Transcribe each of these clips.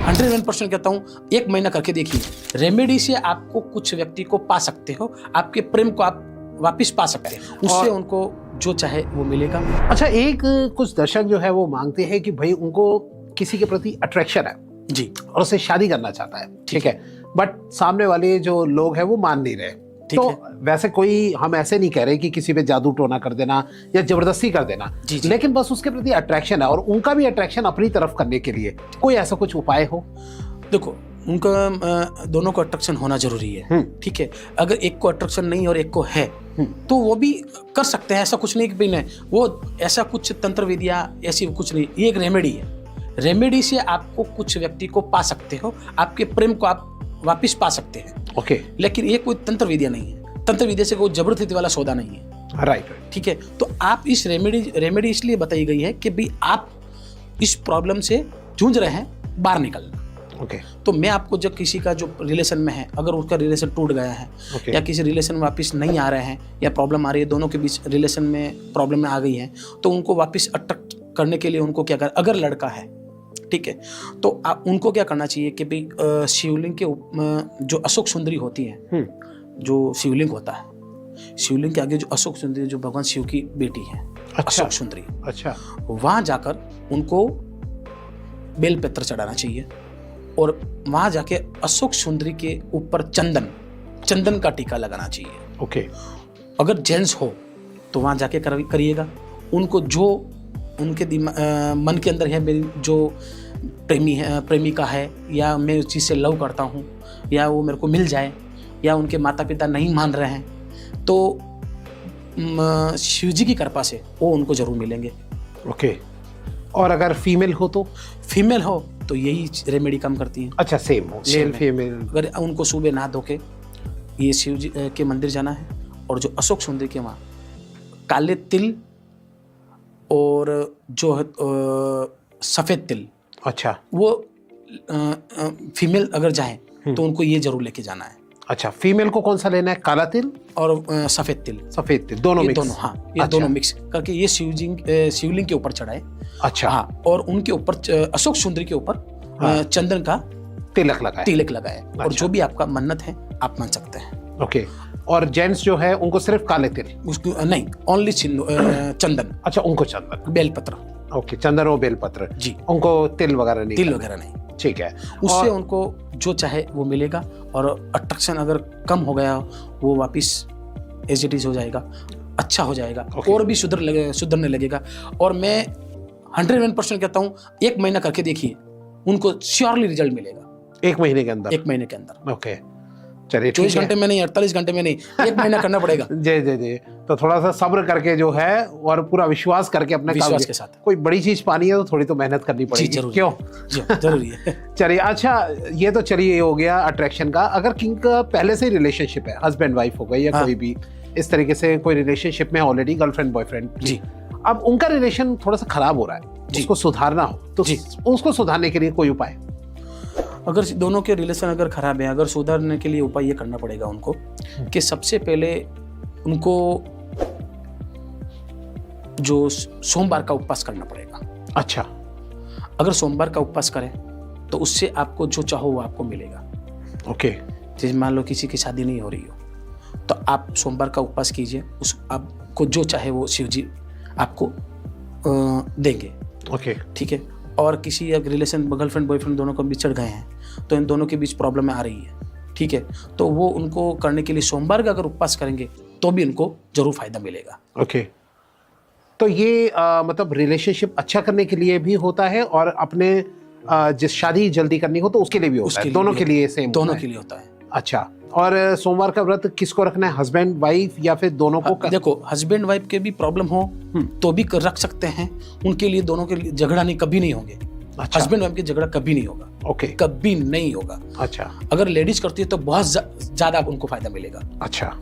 101% कहता हूँ, 1 महीना करके देखिए। रेमेडी से आपको कुछ व्यक्ति को पा सकते हो, आपके प्रेम को आप वापिस पा सकते हैं, उससे उनको जो चाहे वो मिलेगा। अच्छा, एक कुछ दर्शक जो है वो मांगते हैं कि भाई उनको किसी के प्रति अट्रैक्शन है जी, और उससे शादी करना चाहता है, ठीक है, बट सामने वाले जो लोग हैं वो मान नहीं रहे। तो वैसे कोई हम ऐसे नहीं कह रहे कि किसी पे जादू टोना कर देना या जबरदस्ती कर देना, जी, जी। लेकिन बस उसके प्रति अट्रैक्शन है और उनका भी अट्रैक्शन अपनी तरफ करने के लिए कोई ऐसा कुछ उपाय हो? देखो, उनका दोनों को अट्रैक्शन होना जरूरी है, ठीक है। अगर एक को अट्रैक्शन नहीं और एक को है तो वो भी कर सकते हैं, ऐसा कुछ नहीं कि नहीं, वो ऐसा कुछ तंत्र विद्या ऐसी कुछ नहीं, ये एक रेमेडी है। रेमेडी से आपको कुछ व्यक्ति को पा सकते हो, आपके प्रेम को आप वापिस पा सकते हैं, ओके। लेकिन ये कोई तंत्र विद्या नहीं है। तंत्र विद्या से कोई जबरदस्ती वाला सौदा नहीं है, राइट, ठीक है। तो आप इस रेमेडी इसलिए बताई गई है कि भाई आप इस प्रॉब्लम से जूझ रहे हैं, बाहर निकलना, ओके। तो मैं आपको जब किसी का जो रिलेशन में है, अगर उसका रिलेशन टूट गया है या किसी रिलेशन वापस नहीं आ रहे हैं या प्रॉब्लम आ रही है, दोनों के बीच रिलेशन में प्रॉब्लम में आ गई है, तो उनको वापस अट्रैक्ट करने के लिए उनको क्या कर, अगर लड़का है, ठीक है, तो आप उनको क्या करना चाहिए कि भाई शिवलिंग के जो अशोक सुंदरी होती है, जो शिवलिंग होता है, शिवलिंग के आगे जो अशोक सुंदरी, जो भगवान शिव की बेटी है, अशोक सुंदरी, अच्छा, वहां जाकर उनको बेलपत्र चढ़ाना चाहिए और वहां जाके अशोक सुंदरी के ऊपर चंदन का टीका लगाना चाहिए, ओके। अगर जेंट्स हो तो वहां जाके करिएगा। उनको जो उनके मन के अंदर है, मेरी जो प्रेमिका है, या मैं उस चीज़ से लव करता हूँ, या वो मेरे को मिल जाए, या उनके माता पिता नहीं मान रहे हैं, तो शिव जी की कृपा से वो उनको जरूर मिलेंगे, ओके। और अगर फीमेल हो तो? फीमेल हो तो यही रेमेडी काम करती है। अच्छा, सेम हो, मेल फीमेल। अगर उनको सुबह नहा धो के ये शिव जी के मंदिर जाना है, और जो अशोक सुंदरी के वहाँ काले तिल और जो है सफ़ेद तिल, अच्छा, वो फीमेल अगर जाए तो उनको ये जरूर लेके जाना है। अच्छा, फीमेल को कौन सा लेना है? काला तिल और सफ़ेद तिल, दोनों मिक्स? दोनों, हाँ, ये दोनों मिक्स करके ये शिवलिंग के ऊपर चढ़ाए। अच्छा, हाँ, और उनके ऊपर अशोक सुंदरी के ऊपर चंदन का तिलक लगाए, और जो भी आपका मन्नत है आप मान सकते हैं। ओके। और जेंट्स जो है उनको सिर्फ काले तिल? उसको नहीं, ओनली चंदन। अच्छा, उनको चंदन, बेलपत्र। ओके, चंदन और बेलपत्र जी, उनको तिल वगैरह नहीं, ठीक है। उससे उनको जो चाहे वो मिलेगा, और अट्रैक्शन अगर कम हो गया वो वापिस एज इट इज हो जाएगा, अच्छा हो जाएगा, और भी सुधरने लगेगा। और मैं 101% कहता हूँ, 1 महीना करके देखिए, उनको श्योरली रिजल्ट मिलेगा। 1 महीने के अंदर? 1 महीने के अंदर। ओके, चलिए, 24 घंटे में नहीं, 48 घंटे में नहीं, 1 महीना करना पड़ेगा। जी। तो थोड़ा सा सब्र करके जो है, और पूरा विश्वास करके अपने विश्वास के साथ कोई बड़ी चीज पानी है तो थोड़ी तो मेहनत करनी पड़ेगी, क्यों? जरूरी है। चलिए, अच्छा, ये तो चलिए हो गया अट्रैक्शन का। अगर किंग का पहले से रिलेशनशिप है, हस्बैंड वाइफ हो गई या कोई भी इस तरीके से कोई रिलेशनशिप में ऑलरेडी, गर्लफ्रेंड बॉयफ्रेंड जी, अब उनका रिलेशन थोड़ा सा खराब हो रहा है, उसको सुधारना हो तो उसको सुधारने के लिए कोई उपाय? अगर दोनों के रिलेशन अगर खराब है, अगर सुधारने के लिए उपाय ये करना पड़ेगा उनको कि सबसे पहले उनको जो सोमवार का उपवास करना पड़ेगा। अच्छा, अगर सोमवार का उपवास करें तो उससे आपको जो चाहो वो आपको मिलेगा। ओके। जैसे मान लो किसी की शादी नहीं हो रही हो, तो आप सोमवार का उपवास कीजिए, उस आपको जो चाहे वो शिव जी आपको देंगे। ओके, ठीक है। और किसी अगर रिलेशन गर्लफ्रेंड बॉयफ्रेंड दोनों को बिछड़ गए हैं, तो इन दोनों के बीच प्रॉब्लम आ रही है, ठीक है, तो वो उनको करने के लिए सोमवार का अगर उपवास करेंगे तो भी उनको जरूर फायदा मिलेगा। ओके। तो ये मतलब रिलेशनशिप अच्छा करने के लिए भी होता है, और अपने जिस शादी जल्दी करनी हो तो उसके लिए भी होता है? दोनों के लिए सेम? दोनों के लिए होता है। अच्छा, और सोमवार का व्रत किसको रखना है, हस्बैंड वाइफ या फिर दोनों को? देखो, हस्बैंड वाइफ के भी प्रॉब्लम हो तो भी रख सकते हैं, उनके लिए दोनों के लिए झगड़ा नहीं, कभी नहीं होंगे। अच्छा। हस्बैंड वाइफ के झगड़ा कभी नहीं होगा। ओके। कभी नहीं होगा। अच्छा। अगर लेडीज करती है तो बहुत ज्यादा उनको फायदा मिलेगा। अच्छा,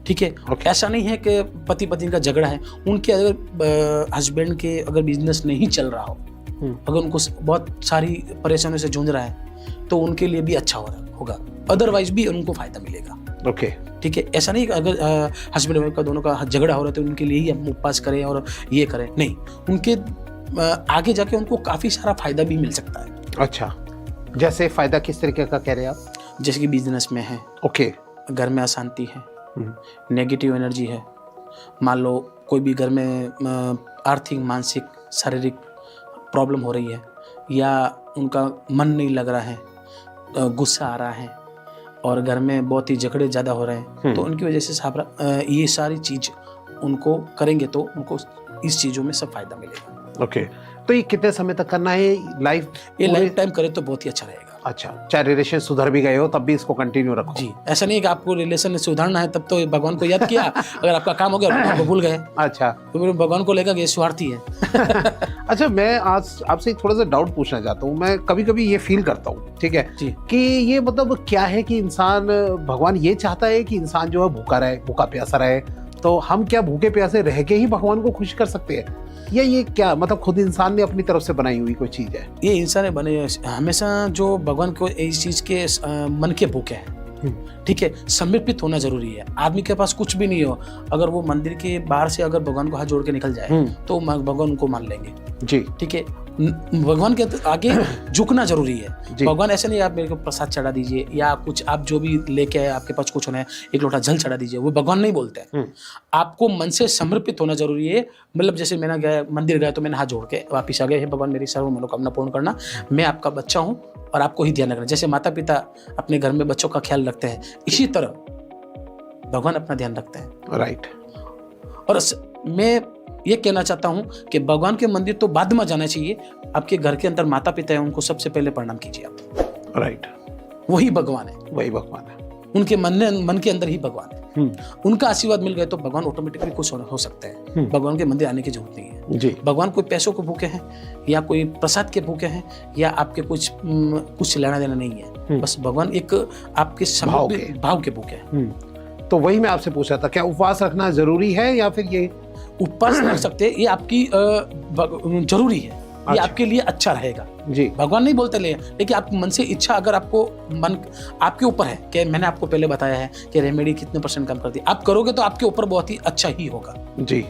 ठीक है। ऐसा नहीं है कि पति पत्नी का झगड़ा है, उनके अगर हस्बैंड के अगर बिजनेस नहीं चल रहा हो, अगर उनको बहुत सारी परेशानियों से जूझ रहा है, तो उनके लिए भी अच्छा होगा, अदरवाइज भी उनको फायदा मिलेगा। ओके, ठीक है। ऐसा नहीं कि अगर हस्बैंड वाइफ का दोनों का झगड़ा हो रहा है तो उनके लिए ही हम उपवास करें और ये करें, नहीं, उनके आगे जाके उनको काफी सारा फायदा भी मिल सकता है। अच्छा, जैसे फायदा किस तरीके का कह रहे हैं आप? जैसे कि बिजनेस में है, ओके। घर में अशांति है, नेगेटिव एनर्जी है, मान लो कोई भी घर में आर्थिक, मानसिक, शारीरिक प्रॉब्लम हो रही है, या उनका मन नहीं लग रहा है, गुस्सा आ रहा है, और घर में बहुत ही झगड़े ज़्यादा हो रहे हैं, तो उनकी वजह से ये सारी चीज़ उनको करेंगे तो उनको इस चीज़ों में सब फायदा मिलेगा। ओके। तो ये कितने समय तक करना है? ये लाइफ टाइम करे तो बहुत ही अच्छा रहेगा। अच्छा, चाहे रिलेशन सुधर भी गए हो तब भी इसको कंटिन्यू रखो। जी, ऐसा नहीं है कि आपको रिलेशन सुधारना है तब तो भगवान को याद किया, अगर आपका काम हो गया भगवान को भूल गए। अच्छा, तो भगवान को लेकर ये स्वार्थी है। अच्छा, मैं आज आपसे थोड़ा सा डाउट पूछना चाहता हूँ। मैं कभी कभी ये फील करता हूँ, ठीक है जी, कि ये मतलब क्या है कि इंसान, भगवान ये चाहता है कि इंसान जो है भूखा रहे, भूखा प्यासा रहे, तो हम क्या भूखे प्यासे रह के ही भगवान को खुश कर सकते हैं, या ये क्या मतलब खुद इंसान ने अपनी तरफ से बनाई हुई कोई चीज है? ये इंसान ने बने हमेशा जो भगवान को इस चीज के मन के भूखे हैं, ठीक है, समर्पित होना जरूरी है। आदमी के पास कुछ भी नहीं हो, अगर वो मंदिर के बाहर से अगर भगवान को हाथ जोड़ के निकल जाए तो भगवान उनको मान लेंगे। जी, ठीक है, भगवान के आगे झुकना जरूरी है। भगवान ऐसे नहीं आप मेरे को प्रसाद चढ़ा दीजिए, या कुछ आप जो भी लेके आए आपके पास कुछ होना है, एक लोटा जल चढ़ा दीजिए, वो भगवान नहीं बोलते हैं। आपको मन से समर्पित होना जरूरी है। मतलब जैसे मैंने गया मंदिर गया तो मैंने हाथ जोड़ के वापिस आ गया, हे भगवान मेरी सर्व मनोकामना पूर्ण करना, मैं आपका बच्चा हूँ और आपको ही ध्यान रखना। जैसे माता पिता अपने घर में बच्चों का ख्याल रखते हैं, इसी तरह भगवान अपना ध्यान रखते हैं। राइट। और मैं ये कहना चाहता हूँ कि भगवान के मंदिर तो बाद में जाना चाहिए, आपके घर के अंदर माता पिता है उनको सबसे पहले प्रणाम कीजिए आप। राइट। वही भगवान है, वही भगवान है, उनके मन के अंदर ही भगवान है। उनका आशीर्वाद मिल गए तो भगवान ऑटोमेटिकली खुश हो सकते हैं। भगवान के मंदिर आने की जरूरत नहीं है। जी। भगवान कोई पैसों को भूखे हैं, या कोई प्रसाद के भूखे हैं, या आपके कुछ लेना देना नहीं है। बस भगवान एक आपके भाव के भूखे हैं। तो वही मैं आपसे पूछ रहा था, क्या उपवास रखना जरूरी है, या फिर ये उपवास रख सकते हैं, ये आपकी जरूरी है, ये आपके लिए अच्छा रहेगा। जी। भगवान नहीं बोलते लेकिन आप मन से इच्छा, अगर आपको मन आपके ऊपर है कि मैंने आपको पहले बताया है कि रेमेडी कितने % कम कर दी, आप करोगे तो आपके ऊपर बहुत ही अच्छा ही होगा। जी।